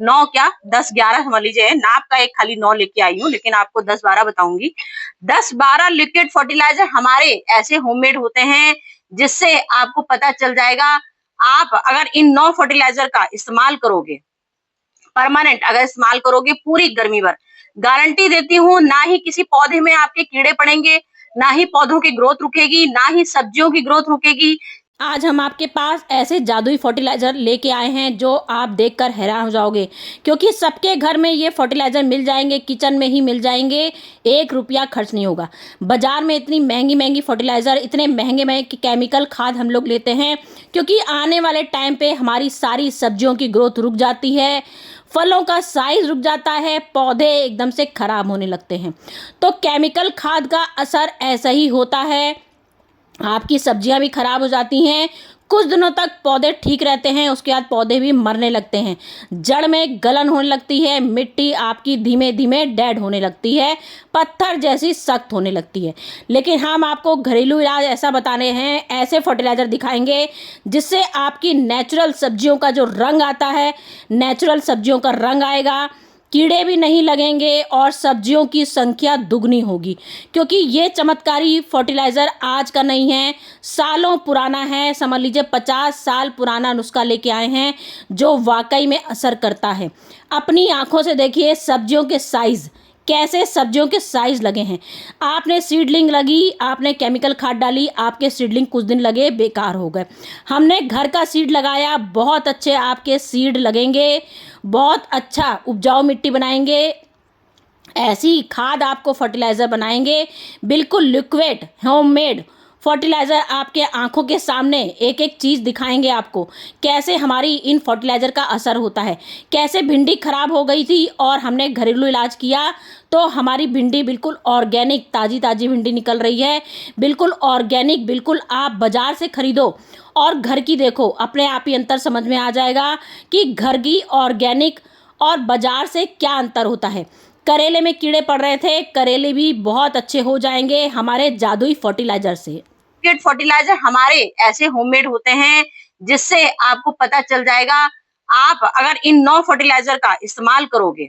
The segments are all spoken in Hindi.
9 क्या 10-11 समझ लीजिए, नाप का एक खाली 9 लेके आई हूँ, लेकिन आपको 10-12 बताऊंगी। 10-12 लिक्विड फर्टिलाइजर हमारे ऐसे होममेड होते हैं जिससे आपको पता चल जाएगा। आप अगर इन 9 फर्टिलाइजर का इस्तेमाल करोगे, परमानेंट अगर इस्तेमाल करोगे पूरी गर्मी भर, गारंटी देती हूँ, ना ही किसी पौधे में आपके कीड़े पड़ेंगे, ना ही पौधों की ग्रोथ रुकेगी, ना ही सब्जियों की ग्रोथ रुकेगी। आज हम आपके पास ऐसे जादुई फर्टिलाइज़र लेके आए हैं जो आप देखकर हैरान हो जाओगे, क्योंकि सबके घर में ये फर्टिलाइज़र मिल जाएंगे, किचन में ही मिल जाएंगे। 1 रुपया खर्च नहीं होगा। बाज़ार में इतनी महंगी महंगी फर्टिलाइज़र, इतने महंगे महंगे केमिकल खाद हम लोग लेते हैं क्योंकि आने वाले टाइम पे हमारी सारी सब्जियों की ग्रोथ रुक जाती है, फलों का साइज रुक जाता है, पौधे एकदम से ख़राब होने लगते हैं। तो केमिकल खाद का असर ऐसा ही होता है, आपकी सब्जियां भी खराब हो जाती हैं। कुछ दिनों तक पौधे ठीक रहते हैं, उसके बाद पौधे भी मरने लगते हैं, जड़ में गलन होने लगती है, मिट्टी आपकी धीमे धीमे डेड होने लगती है, पत्थर जैसी सख्त होने लगती है। लेकिन हम आपको घरेलू इलाज ऐसा बताने हैं, ऐसे फर्टिलाइज़र दिखाएंगे जिससे आपकी नेचुरल सब्जियों का जो रंग आता है, नेचुरल सब्जियों का रंग आएगा, कीड़े भी नहीं लगेंगे और सब्जियों की संख्या दुगनी होगी। क्योंकि ये चमत्कारी फर्टिलाइज़र आज का नहीं है, सालों पुराना है। समझ लीजिए 50 साल पुराना नुस्खा लेके आए हैं जो वाकई में असर करता है। अपनी आंखों से देखिए सब्जियों के साइज़, कैसे सब्जियों के साइज़ लगे हैं। आपने सीडलिंग लगी, आपने केमिकल खाद डाली, आपके सीडलिंग कुछ दिन लगे बेकार हो गए। हमने घर का सीड लगाया, बहुत अच्छे आपके सीड लगेंगे, बहुत अच्छा उपजाऊ मिट्टी बनाएंगे। ऐसी खाद आपको फर्टिलाइज़र बनाएंगे, बिल्कुल लिक्विड होममेड फर्टिलाइज़र आपके आंखों के सामने एक एक चीज़ दिखाएंगे आपको, कैसे हमारी इन फर्टिलाइज़र का असर होता है। कैसे भिंडी खराब हो गई थी और हमने घरेलू इलाज किया तो हमारी भिंडी बिल्कुल ऑर्गेनिक, ताज़ी ताज़ी भिंडी निकल रही है, बिल्कुल ऑर्गेनिक। बिल्कुल आप बाज़ार से ख़रीदो और घर की देखो, अपने आप ही अंतर समझ में आ जाएगा कि घर की ऑर्गेनिक और बाज़ार से क्या अंतर होता है। करेले में कीड़े पड़ रहे थे, करेले भी बहुत अच्छे हो जाएंगे हमारे जादुई फर्टिलाइज़र से। लिक्विड फर्टिलाइजर हमारे ऐसे होममेड होते हैं जिससे आपको पता चल जाएगा। आप अगर इन 9 फर्टिलाइजर का इस्तेमाल करोगे,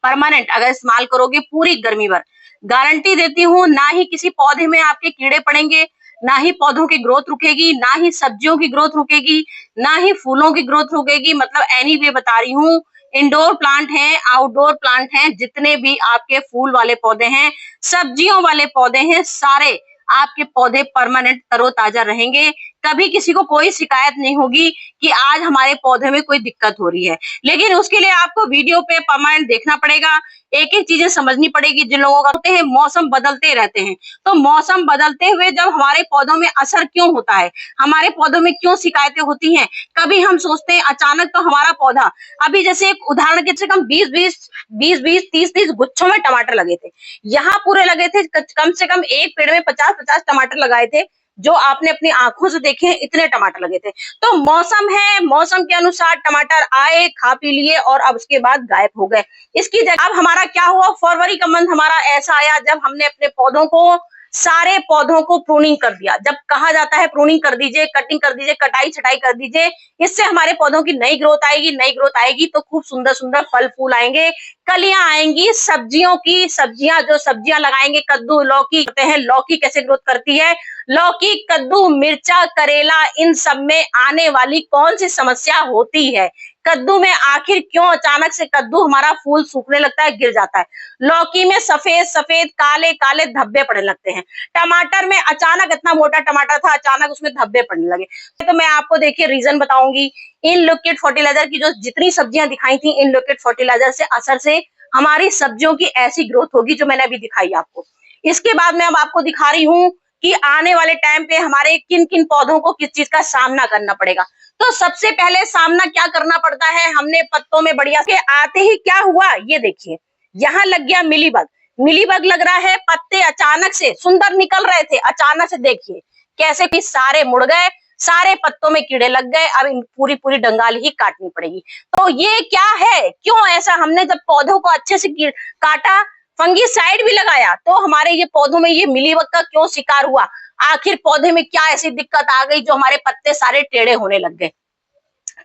परमानेंट अगर इस्तेमाल करोगे पूरी गर्मी भर, गारंटी देती हूँ, ना ही किसी पौधे में आपके कीड़े पड़ेंगे, ना ही पौधों की ग्रोथ रुकेगी, ना ही सब्जियों की ग्रोथ रुकेगी, ना ही फूलों की ग्रोथ रुकेगी। मतलब एनी वे बता रही हूँ, इंडोर प्लांट हैं, आउटडोर प्लांट हैं, जितने भी आपके फूल वाले पौधे हैं, सब्जियों वाले पौधे हैं, सारे आपके पौधे परमानेंट तरोताजा रहेंगे। कभी किसी को कोई शिकायत नहीं होगी कि आज हमारे पौधे में कोई दिक्कत हो रही है। लेकिन उसके लिए आपको वीडियो पे परमानेंट देखना पड़ेगा, एक एक चीजें समझनी पड़ेगी। जिन लोगों का होते हैं मौसम बदलते रहते हैं, तो मौसम बदलते हुए जब हमारे पौधों में असर क्यों होता है, हमारे पौधों में क्यों शिकायतें होती हैं। कभी हम सोचते हैं अचानक तो हमारा पौधा, अभी जैसे एक उदाहरण के कम 20-20 30-30 गुच्छों में टमाटर लगे थे, यहाँ पूरे लगे थे, कम से कम एक पेड़ में 50-50 टमाटर लगाए थे, जो आपने अपनी आंखों से देखे हैं, इतने टमाटर लगे थे। तो मौसम है, मौसम के अनुसार टमाटर आए, खा पी लिए और अब उसके बाद गायब हो गए। इसकी जगह अब हमारा क्या हुआ, फरवरी का मंथ हमारा ऐसा आया जब हमने अपने पौधों को, सारे पौधों को प्रूनिंग कर दिया। जब कहा जाता है प्रूनिंग कर दीजिए, कटिंग कर दीजिए, कटाई छटाई कर दीजिए, इससे हमारे पौधों की नई ग्रोथ आएगी। नई ग्रोथ आएगी तो खूब सुंदर सुंदर फल फूल आएंगे, कलियां आएंगी सब्जियों की। सब्जियां, जो सब्जियां लगाएंगे, कद्दू, लौकी करते हैं, लौकी कैसे ग्रोथ करती है, लौकी, कद्दू, मिर्चा, करेला, इन सब में आने वाली कौन सी समस्या होती है। कद्दू में आखिर क्यों अचानक से कद्दू हमारा फूल सूखने लगता है, गिर जाता है। लौकी में सफेद सफेद काले काले धब्बे पड़ने लगते हैं। टमाटर में अचानक, इतना मोटा टमाटर था, अचानक उसमें धब्बे पड़ने लगे। तो मैं आपको देखिए रीजन बताऊंगी। इन लिक्विड फर्टिलाइजर की जो जितनी सब्जियां दिखाई थी, इन लिक्विड फर्टिलाइजर से असर से हमारी सब्जियों की ऐसी ग्रोथ होगी जो मैंने अभी दिखाई आपको। इसके बाद मैं अब आपको दिखा रही हूँ कि आने वाले टाइम पे हमारे किन किन पौधों को किस चीज का सामना करना पड़ेगा। तो सबसे पहले सामना क्या करना पड़ता है, हमने पत्तों में बढ़िया से आते ही क्या हुआ, ये देखिए यहाँ लग गया मिलीबग। मिलीबग लग रहा है, पत्ते अचानक से सुंदर निकल रहे थे, अचानक से देखिए कैसे कि सारे मुड़ गए, सारे पत्तों में कीड़े लग गए। अब इन पूरी पूरी डंगाल ही काटनी पड़ेगी। तो ये क्या है, क्यों ऐसा, हमने जब पौधों को अच्छे से काटा, फंगीसाइड भी लगाया, तो हमारे ये पौधों में ये मिलीबग का क्यों शिकार हुआ। आखिर पौधे में क्या ऐसी दिक्कत आ गई जो हमारे पत्ते सारे टेढ़े होने लग गए।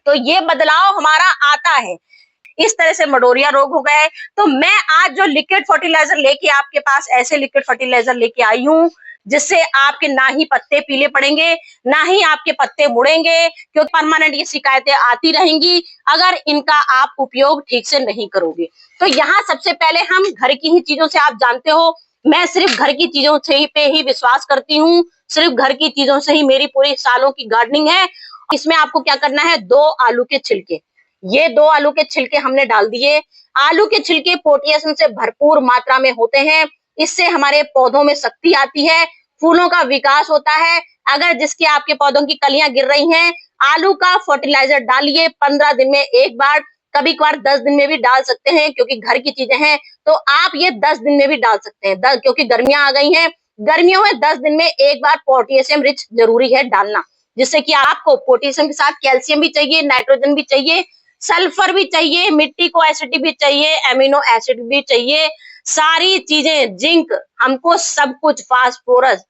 तो ये बदलाव हमारा आता है। इस तरह से मडोरिया रोग हो गया है। तो मैं आज जो लिक्विड फर्टिलाइजर लेके आपके पास ऐसे लिक्विड फर्टिलाइजर लेके आई हूँ जिससे आपके ना ही पत्ते पीले पड़ेंगे, ना ही आपके पत्ते मुड़ेंगे, क्योंकि परमानेंट ये शिकायतें आती रहेंगी अगर इनका आप उपयोग ठीक से नहीं करोगे। तो यहाँ सबसे पहले हम घर की ही चीजों से, आप जानते हो मैं सिर्फ घर की चीजों से पे ही विश्वास करती हूँ, सिर्फ घर की चीजों से ही मेरी पूरी सालों की गार्डनिंग है। इसमें आपको क्या करना है, 2 आलू के छिलके, ये 2 आलू के छिलके हमने डाल दिए। आलू के छिलके पोटेशियम से भरपूर मात्रा में होते हैं, इससे हमारे पौधों में शक्ति आती है, फूलों का विकास होता है। अगर जिसके आपके पौधों की कलियां गिर रही हैं, आलू का फर्टिलाइजर डालिए 15 दिन में एक बार, कभी कभार 10 दिन में भी डाल सकते हैं, क्योंकि घर की चीजें हैं तो आप ये 10 दिन में भी डाल सकते हैं, क्योंकि गर्मियां आ गई हैं, गर्मियों में 10 दिन में एक बार पोटेशियम रिच जरूरी है डालना, जिससे कि आपको पोटेशियम के साथ कैल्शियम भी चाहिए, नाइट्रोजन भी चाहिए, सल्फर भी चाहिए, मिट्टी को एसिडिटी भी चाहिए, एमिनो एसिड भी चाहिए, सारी चीजें, जिंक, हमको सब कुछ, फास्फोरस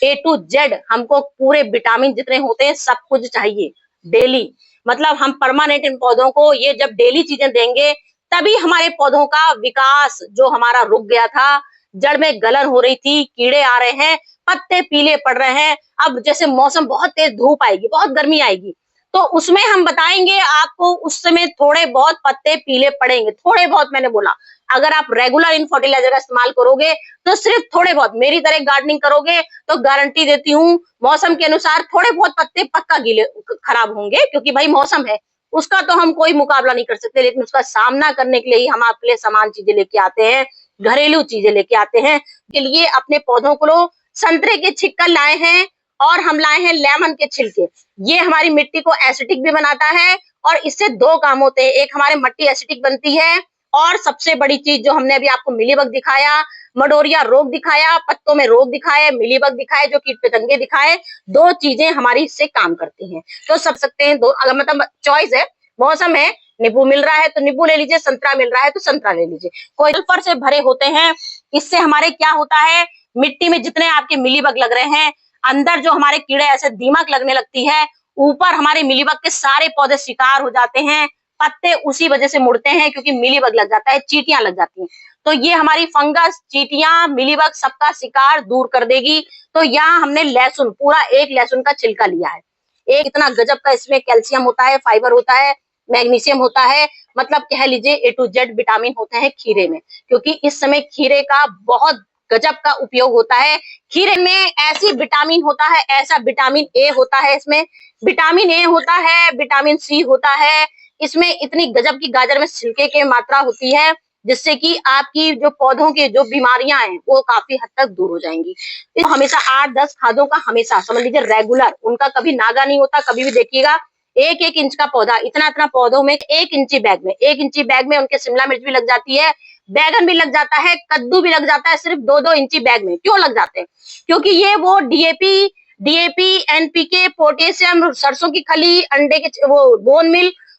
A to Z, हमको पूरे विटामिन जितने होते हैं सब कुछ चाहिए डेली। मतलब हम परमानेंट इन पौधों को ये जब डेली चीजें देंगे तभी हमारे पौधों का विकास जो हमारा रुक गया था, जड़ में गलन हो रही थी, कीड़े आ रहे हैं, पत्ते पीले पड़ रहे हैं, अब जैसे मौसम बहुत तेज धूप आएगी, बहुत गर्मी आएगी, तो उसमें हम बताएंगे आपको उस समय थोड़े बहुत पत्ते पीले पड़ेंगे, थोड़े बहुत मैंने बोला। अगर आप रेगुलर इन फर्टिलाइजर का इस्तेमाल करोगे तो सिर्फ थोड़े बहुत, मेरी तरह गार्डनिंग करोगे तो गारंटी देती हूँ मौसम के अनुसार थोड़े बहुत पत्ते पक्का गीले खराब होंगे, क्योंकि भाई मौसम है, उसका तो हम कोई मुकाबला नहीं कर सकते, लेकिन उसका सामना करने के लिए ही हम आपके लिए सामान चीजें लेके आते हैं, घरेलू चीजें लेके आते हैं। के लिए अपने पौधों को संतरे के छिक्कल लाए हैं और हम लाए हैं लेमन के छिलके, ये हमारी मिट्टी को एसिडिक भी बनाता है और इससे 2 काम होते हैं, एक हमारे मिट्टी एसिडिक बनती है और सबसे बड़ी चीज जो हमने अभी आपको मिलीबग दिखाया, मडोरिया रोग दिखाया, पत्तों में रोग दिखाए, मिलीबग दिखाए, जो कीट पतंगे दिखाए, 2 चीजें हमारी इससे काम करती हैं। तो सब सकते हैं 2, अगर मतलब चॉइस है, मौसम है, नींबू मिल रहा है तो नींबू ले लीजिए, संतरा मिल रहा है तो संतरा ले लीजिए। कोई सल्फर से भरे होते हैं, इससे हमारे क्या होता है, मिट्टी में जितने आपके मिलीबग लग रहे हैं, अंदर जो हमारे कीड़े ऐसे दीमक लगने लगती है, ऊपर हमारे मिलीबग के सारे पौधे शिकार हो जाते हैं, पत्ते उसी वजह से मुड़ते हैं क्योंकि मिलीबग लग जाता है, चींटियां लग जाती हैं। तो ये हमारी फंगस, चींटियां, मिलीबग सबका शिकार दूर कर देगी। तो यहाँ हमने लहसुन, पूरा 1 लहसुन का छिलका लिया है, एक इतना गजब का इसमें कैल्शियम होता है, फाइबर होता है, मैग्नीशियम होता है, मतलब कह लीजिए A to Z विटामिन होते हैं खीरे में, क्योंकि इस समय खीरे का बहुत गजब का उपयोग होता है। खीरे में ऐसी विटामिन होता है, ऐसा विटामिन ए होता है, इसमें विटामिन ए होता है, विटामिन सी होता है, इसमें इतनी गजब की गाजर में सिल्के की मात्रा होती है, जिससे कि आपकी जो पौधों के जो बीमारियां हैं वो काफी हद तक दूर हो जाएंगी। तो हमेशा 8-10 खादों का हमेशा समझ लीजिए रेगुलर, उनका कभी नागा नहीं होता, कभी भी देखिएगा 1-1 इंच का पौधा, इतना पौधों में 1 इंची बैग में, 1 इंची बैग में उनके शिमला मिर्च भी लग जाती है, बैगन भी लग जाता है, कद्दू भी लग जाता है, सिर्फ 2-2 इंची बैग में। क्यों लग जाते हैं? क्योंकि ये वो डीएपी, एनपीके, पोटेशियम, सरसों की खली, अंडे के वो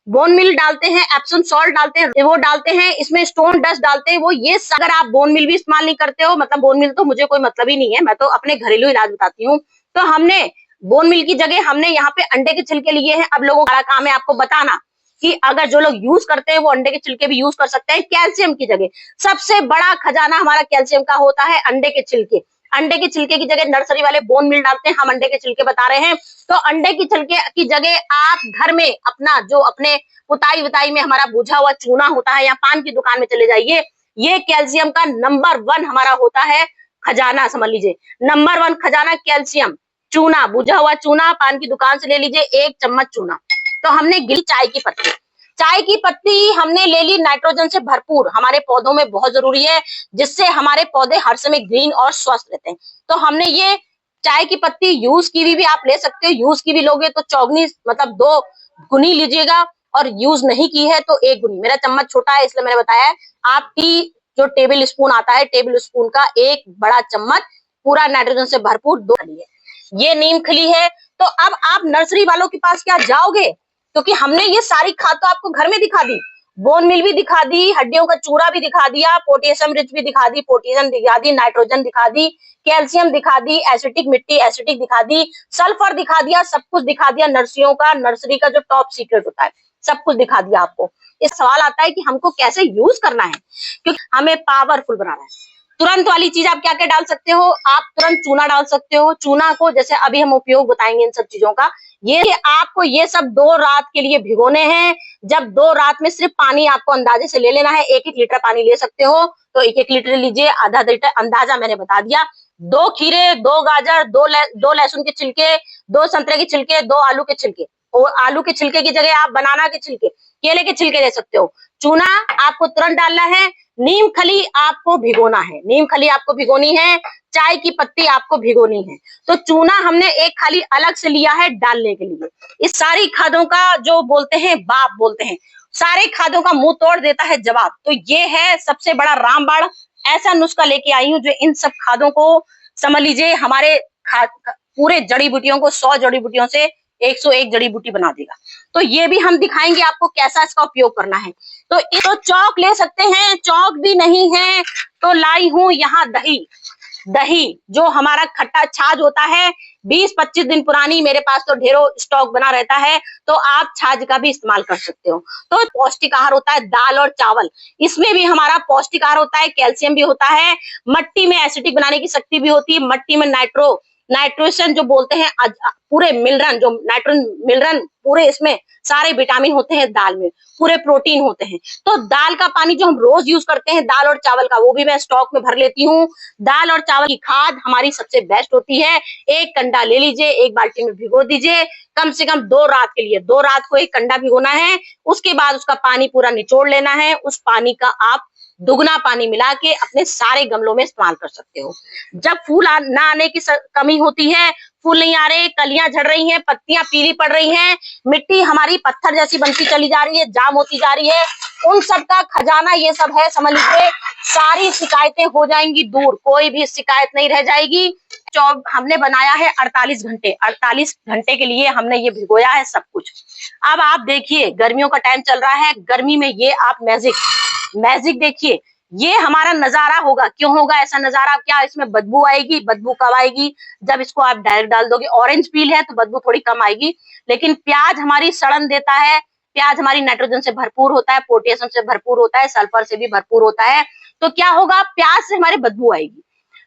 बोन मिल डालते हैं, एप्सम सॉल्ट डालते हैं, वो डालते हैं, इसमें स्टोन डस्ट डालते हैं, वो ये अगर आप बोन मिल भी इस्तेमाल नहीं करते हो, मतलब बोन मिल तो मुझे कोई मतलब ही नहीं है, मैं तो अपने घरेलू इलाज बताती हूँ। तो हमने बोन मिल की जगह हमने यहाँ पे अंडे के छिलके लिए हैं। अब लोगों का काम है आपको बताना कि अगर जो लोग यूज करते हैं वो अंडे के छिलके भी यूज कर सकते हैं कैल्शियम की जगह। सबसे बड़ा खजाना हमारा कैल्शियम का होता है अंडे के छिलके। अंडे के छिलके की जगह नर्सरी वाले बोन मिल डालते हैं, हम अंडे के छिलके बता रहे हैं। तो अंडे के छिलके की जगह आप घर में अपना जो अपने पुताई वताई में हमारा बुझा हुआ चूना होता है या पान की दुकान में चले जाइए, ये कैल्शियम का नंबर 1 हमारा होता है खजाना, समझ लीजिए नंबर 1 खजाना कैल्शियम। चूना, बुझा हुआ चूना पान की दुकान से ले लीजिए 1 चम्मच चूना। तो हमने गिरी चाय की पत्ती हमने ले ली, नाइट्रोजन से भरपूर, हमारे पौधों में बहुत जरूरी है, जिससे हमारे पौधे हर समय ग्रीन और स्वस्थ रहते हैं। तो हमने ये चाय की पत्ती यूज की भी आप ले सकते हो, यूज की भी लोगे तो चौगनी मतलब 2 गुनी लीजिएगा, और यूज नहीं की है तो 1 गुनी। मेरा चम्मच छोटा है इसलिए मैंने बताया है, आपकी जो टेबल स्पून आता है, टेबल स्पून का 1 बड़ा चम्मच पूरा नाइट्रोजन से भरपूर 2 खली है। ये नीम खली है। तो अब आप नर्सरी वालों के पास क्या जाओगे, क्योंकि हमने ये सारी खाद तो आपको घर में दिखा दी, बोन मिल भी दिखा दी, हड्डियों का चूरा भी दिखा दिया, पोटेशियम रिच भी दिखा दी, पोटेशियम दिखा दी, नाइट्रोजन दिखा दी, कैल्शियम दिखा दी, एसिटिक मिट्टी एसिटिक दिखा दी, सल्फर दिखा दिया, सब कुछ दिखा दिया नर्सरियों का, नर्सरी का जो टॉप सीक्रेट होता है। सब कुछ दिखा दिया आपको। इस सवाल आता है कि हमको कैसे यूज करना है, क्योंकि हमें पावरफुल बनाना है। तुरंत वाली चीज आप क्या क्या डाल सकते हो, आप तुरंत चूना डाल सकते हो। चूना को जैसे अभी हम उपयोग बताएंगे इन सब चीजों का, ये आपको ये सब 2 रात के लिए भिगोने हैं। जब 2 रात में सिर्फ पानी आपको अंदाजे से ले लेना है, 1-1 लीटर पानी ले सकते हो तो 1-1 लीटर लीजिए, आधा लीटर अंदाजा मैंने बता दिया। 2 खीरे, 2 गाजर, 2 लहसुन के छिलके, 2 संतरे के छिलके, 2 आलू के छिलके, और आलू के छिलके की जगह आप बनाना के छिलके, केले के छिलके ले सकते हो। चूना आपको तुरंत डालना है। नीम खली आपको भिगोना है, नीम खली आपको भिगोनी है। चाय की पत्ती आपको भिगोनी है। तो चूना हमने एक खाली अलग से लिया है डालने के लिए। इस सारी खादों का जो बोलते हैं बाप बोलते हैं, सारे खादों का मुंह तोड़ देता है जवाब। तो ये है सबसे बड़ा रामबाण, ऐसा नुस्खा लेके आई हूँ जो इन सब खादों को समझ लीजिए हमारे पूरे जड़ी बूटियों को 100 जड़ी बूटियों से 101 जड़ी बूटी बना देगा। तो ये भी हम दिखाएंगे आपको कैसा इसका उपयोग करना है। तो चौक ले सकते हैं, चौक भी नहीं है तो लाई हूं यहाँ दही। दही जो हमारा खट्टा छाछ होता है, 20-25 दिन पुरानी, मेरे पास तो ढेरों स्टॉक बना रहता है, तो आप छाछ का भी इस्तेमाल कर सकते हो। तो पौष्टिक आहार होता है दाल और चावल, इसमें भी हमारा पौष्टिक आहार होता है, कैल्शियम भी होता है, मट्टी में एसिडिक बनाने की शक्ति भी होती है, मट्टी में नाइट्रोजन जो बोलते हैं पूरे मिनरल, जो नाइट्रोजन मिनरल पूरे इसमें सारे विटामिन होते हैं दाल में, पूरे प्रोटीन होते हैं। तो दाल का पानी जो हम रोज यूज करते हैं दाल और चावल का, वो भी मैं स्टॉक में भर लेती हूँ। दाल और चावल की खाद हमारी सबसे बेस्ट होती है। 1 कंडा ले लीजिए, 1 बाल्टी में भिगो दीजिए, कम से कम 2 रात के लिए, 2 रात को 1 कंडा भिगोना है। उसके बाद उसका पानी पूरा निचोड़ लेना है। उस पानी का आप दुगना पानी मिला के अपने सारे गमलों में इस्तेमाल कर सकते हो। जब फूल ना आने की कमी होती है, फूल नहीं आ रहे, कलियां झड़ रही हैं, पत्तियां पीली पड़ रही हैं, मिट्टी हमारी पत्थर जैसी बनती चली जा रही है, जाम होती जा रही है, उन सब का खजाना ये सब है। समझ लीजिए सारी शिकायतें हो जाएंगी दूर, कोई भी शिकायत नहीं रह जाएगी। हमने बनाया है 48 घंटे, 48 घंटे के लिए हमने ये भिगोया है सब कुछ। अब आप देखिए गर्मियों का टाइम चल रहा है, गर्मी में ये आप मैजिक देखिए, ये हमारा नजारा होगा। क्यों होगा ऐसा नजारा? क्या इसमें बदबू आएगी? बदबू कब आएगी? जब इसको आप डायरेक्ट डाल दोगे। ऑरेंज पील है तो बदबू थोड़ी कम आएगी, लेकिन प्याज हमारी सड़न देता है, प्याज हमारी नाइट्रोजन से भरपूर होता है, पोटेशियम से भरपूर होता है, सल्फर से भी भरपूर होता है। तो क्या होगा, प्याज से हमारे बदबू आएगी।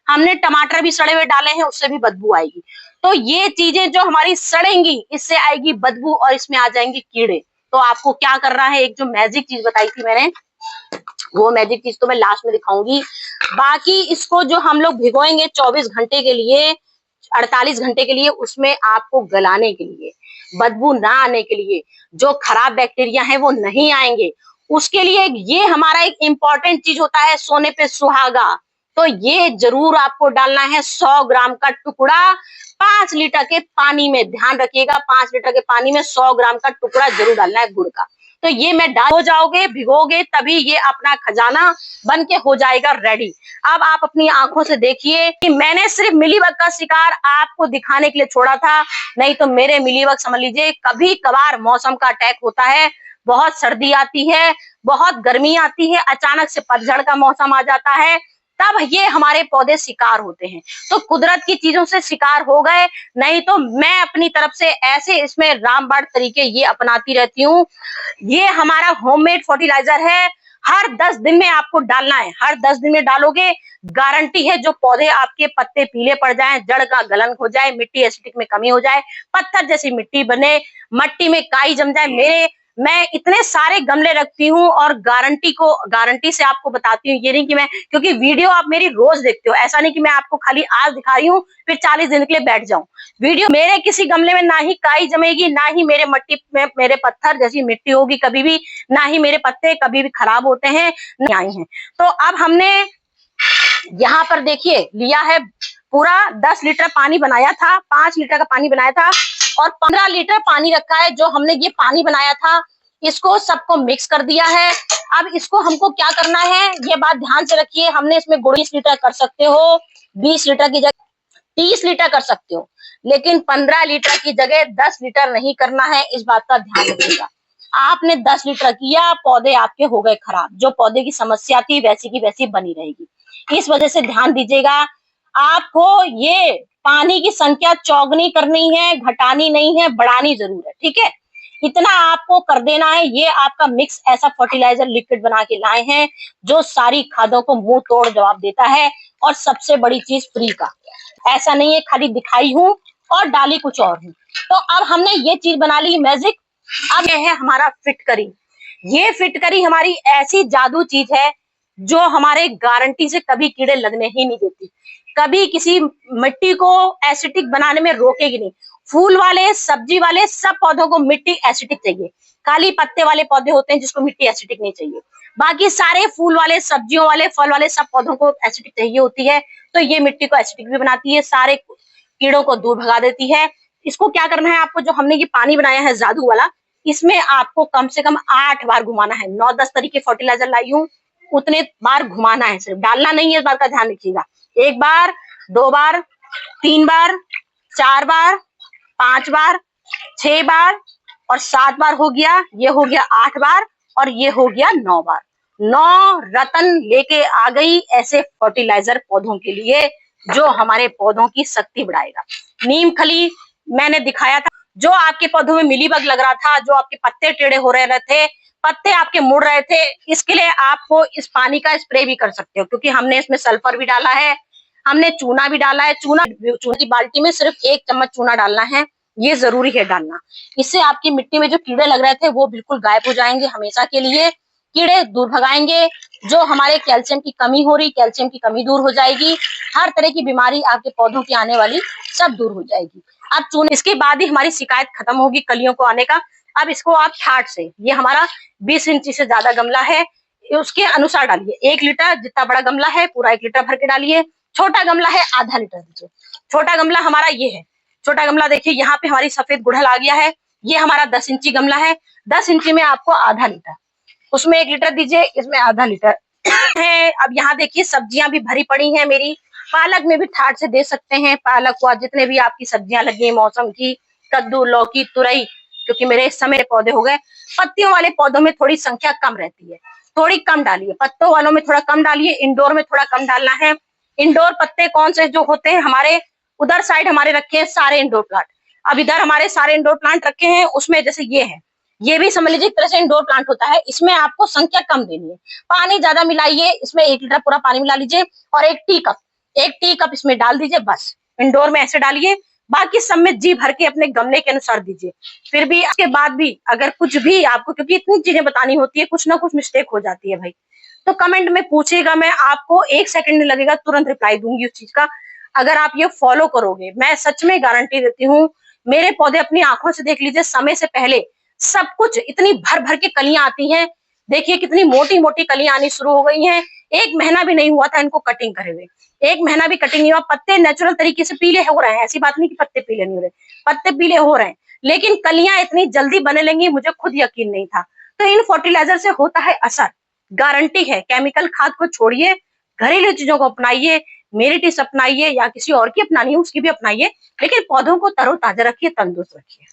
हमने टमाटर भी सड़े हुए डाले हैं, उससे भी बदबू आएगी। तो ये चीजें जो हमारी सड़ेंगी, इससे आएगी बदबू और इसमें आ जाएंगे कीड़े। तो आपको क्या करना है, एक जो मैजिक चीज बताई थी मैंने, वो मैजिक चीज तो मैं लास्ट में दिखाऊंगी। बाकी इसको जो हम लोग भिगोएंगे 24 घंटे के लिए, 48 घंटे के लिए, उसमें आपको गलाने के लिए, बदबू ना आने के लिए, जो खराब बैक्टीरिया है वो नहीं आएंगे, उसके लिए ये हमारा एक इम्पोर्टेंट चीज होता है, सोने पे सुहागा। तो ये जरूर आपको डालना है 100 ग्राम का टुकड़ा 5 लीटर के पानी में। ध्यान रखिएगा 5 लीटर के पानी में 100 ग्राम का टुकड़ा जरूर डालना है गुड़ का। तो ये मैं हो जाओगे, भिगोगे, तभी ये अपना खजाना बन के हो जाएगा रेडी। अब आप अपनी आंखों से देखिए कि मैंने सिर्फ मिलीबग का शिकार आपको दिखाने के लिए छोड़ा था, नहीं तो मेरे मिलीबग समझ लीजिए कभी कभार मौसम का अटैक होता है, बहुत सर्दी आती है, बहुत गर्मी आती है, अचानक से पतझड़ का मौसम आ जाता है, तब ये हमारे पौधे शिकार होते हैं। तो कुदरत की चीजों से शिकार हो गए, नहीं तो मैं अपनी तरफ से ऐसे इसमें रामबाण तरीके ये अपनाती रहती हूँ। ये हमारा होममेड फर्टिलाइजर है, हर 10 दिन में आपको डालना है। हर 10 दिन में डालोगे, गारंटी है जो पौधे आपके पत्ते पीले पड़ जाएं, जड़ का गलन हो जाए, मिट्टी एसिडिक में कमी हो जाए, पत्थर जैसी मिट्टी बने, मट्टी में काई जम जाए। मैं इतने सारे गमले रखती हूँ और गारंटी से आपको बताती हूँ। ये नहीं कि मैं, क्योंकि वीडियो आप मेरी रोज देखते हो, ऐसा नहीं कि मैं आपको खाली आज दिखा रही हूँ फिर 40 दिन के लिए बैठ जाऊं। वीडियो मेरे किसी गमले में ना ही काई जमेगी, ना ही मेरे मट्टी में मेरे पत्थर जैसी मिट्टी होगी कभी भी, ना ही मेरे पत्ते कभी भी खराब होते हैं, नहीं आए हैं। तो अब हमने यहाँ पर देखिए लिया है पूरा 10 लीटर पानी बनाया था, 5 लीटर का पानी बनाया था और 15 लीटर पानी रखा है। जो हमने ये पानी बनाया था, इसको सबको मिक्स कर दिया है। अब इसको हमको क्या करना है, ये बात ध्यान से रखिए। हमने इसमें गुड़ 20 लीटर कर सकते हो, 20 लीटर की जगह 30 लीटर कर सकते हो, लेकिन 15 लीटर की जगह 10 लीटर नहीं करना है, इस बात का ध्यान रखिएगा। आपने 10 लीटर किया, पौधे आपके हो गए खराब, जो पौधे की समस्या थी वैसी की वैसी बनी रहेगी। इस वजह से ध्यान दीजिएगा, आपको ये पानी की संख्या चौगुनी करनी है, घटानी नहीं है, बढ़ानी जरूर है, ठीक है। इतना आपको कर देना है। ये आपका मिक्स ऐसा फर्टिलाइजर लिक्विड बना के लाए हैं जो सारी खादों को मुंह तोड़ जवाब देता है, और सबसे बड़ी चीज फ्री का। ऐसा नहीं है खाली दिखाई हूं और डाली कुछ और हूं। तो अब हमने ये चीज बना ली मैजिक। अब ये है हमारा फिटकरी। ये फिटकरी हमारी ऐसी जादू चीज है जो हमारे गारंटी से कभी कीड़े लगने ही नहीं देती, कभी किसी मिट्टी को एसिडिक बनाने में रोकेगी नहीं। फूल वाले, सब्जी वाले सब पौधों को मिट्टी एसिडिक चाहिए। खाली पत्ते वाले पौधे होते हैं जिसको मिट्टी एसिडिक नहीं चाहिए। बाकी सारे फूल वाले, सब्जियों वाले, फल वाले सब पौधों को एसिडिक चाहिए होती है। तो ये मिट्टी को एसिडिक भी बनाती है, सारे कीड़ों को दूर भगा देती है। इसको क्या करना है आपको, जो हमने ये पानी बनाया है जादू वाला, इसमें आपको कम से कम 8 बार घुमाना है। 9-10 तरीके फर्टिलाइजर लाई हूं, उतने बार घुमाना है, सिर्फ डालना नहीं है। इस बात का ध्यान रखिएगा। 1 बार, 2 बार, 3 बार, 4 बार, 5 बार, 6 बार और 7 बार हो गया। ये हो गया 8 बार और ये हो गया 9 बार। 9 रतन लेके आ गई ऐसे फर्टिलाइजर पौधों के लिए जो हमारे पौधों की शक्ति बढ़ाएगा। नीम खली मैंने दिखाया था, जो आपके पौधों में मिलीबग लग रहा था, जो आपके पत्ते टेढ़े हो रहे थे, पत्ते आपके मुड़ रहे थे, इसके लिए आपको इस पानी का स्प्रे भी कर सकते हो, क्योंकि हमने इसमें सल्फर भी डाला है, हमने चूना भी डाला है। चूना की बाल्टी में सिर्फ 1 चम्मच चूना डालना है, ये जरूरी है डालना। इससे आपकी मिट्टी में जो कीड़े लग रहे थे वो बिल्कुल गायब हो जाएंगे हमेशा के लिए। कीड़े दूर भगाएंगे, जो हमारे कैल्शियम की कमी हो रही, कैल्शियम की कमी दूर हो जाएगी। हर तरह की बीमारी आपके पौधों की आने वाली सब दूर हो जाएगी। अब चूने, इसके बाद ही हमारी शिकायत खत्म होगी कलियों को आने का। अब इसको आप ठाट से, ये हमारा 20 इंची से ज्यादा गमला है, उसके अनुसार डालिए। 1 लीटर जितना बड़ा गमला है पूरा 1 लीटर भर के डालिए। छोटा गमला है आधा लीटर दीजिए। छोटा गमला हमारा ये है। छोटा गमला देखिए, यहाँ पे हमारी सफेद गुड़हल आ गया है। ये हमारा 10 इंची गमला है। 10 इंची में आपको आधा लीटर, उसमें 1 लीटर दीजिए, इसमें आधा लीटर है। अब यहाँ देखिए सब्जियां भी भरी पड़ी हैं मेरी। पालक में भी ठाट से दे सकते हैं, पालक हुआ, जितने भी आपकी सब्जियां लगी हैं मौसम की, कद्दू, लौकी, तुरई, क्योंकि मेरे इस समय पौधे हो गए। पत्तियों वाले पौधों में थोड़ी संख्या कम रहती है, थोड़ी कम डालिए। पत्तों वालों में थोड़ा कम डालिए, इंडोर में थोड़ा कम डालना है। इंडोर पत्ते कौन से जो होते हैं हमारे, उधर साइड हमारे रखे हैं सारे इंडोर प्लांट। अब इधर हमारे सारे इंडोर प्लांट रखे हैं, उसमें जैसे ये है, ये भी समझ लीजिए एक तरह से इंडोर प्लांट होता है। इसमें आपको संख्या कम देनी है, पानी ज्यादा मिलाइए। इसमें 1 लीटर पूरा पानी मिला लीजिए और 1 टी कप इसमें डाल दीजिए। बस इंडोर में ऐसे डालिए, बाकी सब में जी भर के अपने गमले के अनुसार दीजिए। फिर भी इसके बाद भी अगर कुछ भी आपको, क्योंकि इतनी चीजें बतानी होती है, कुछ ना कुछ मिस्टेक हो जाती है भाई, तो कमेंट में पूछिएगा, मैं आपको 1 सेकंड नहीं लगेगा, तुरंत रिप्लाई दूंगी उस चीज का। अगर आप ये फॉलो करोगे, मैं सच में गारंटी देती हूँ। मेरे पौधे अपनी आंखों से देख लीजिए, समय से पहले सब कुछ इतनी भर भर के कलियां आती हैं। देखिए कितनी मोटी मोटी कलियां आनी शुरू हो गई हैं। 1 महीना भी नहीं हुआ था इनको कटिंग करे हुए, 1 महीना भी कटिंग नहीं हुआ। पत्ते नेचुरल तरीके से पीले हो रहे हैं, ऐसी बात नहीं कि पत्ते पीले नहीं हो रहे, पत्ते पीले हो रहे हैं, लेकिन कलियां इतनी जल्दी बनने लगी मुझे खुद यकीन नहीं था। तो इन फर्टिलाइजर से होता है असर, गारंटी है। केमिकल खाद को छोड़िए, घरेलू चीजों को अपनाइए। मेरी टिप्स अपनाइए या किसी और की अपनानी है उसकी भी अपनाइए, लेकिन पौधों को तरोताजा रखिए, तंदुरुस्त रखिए।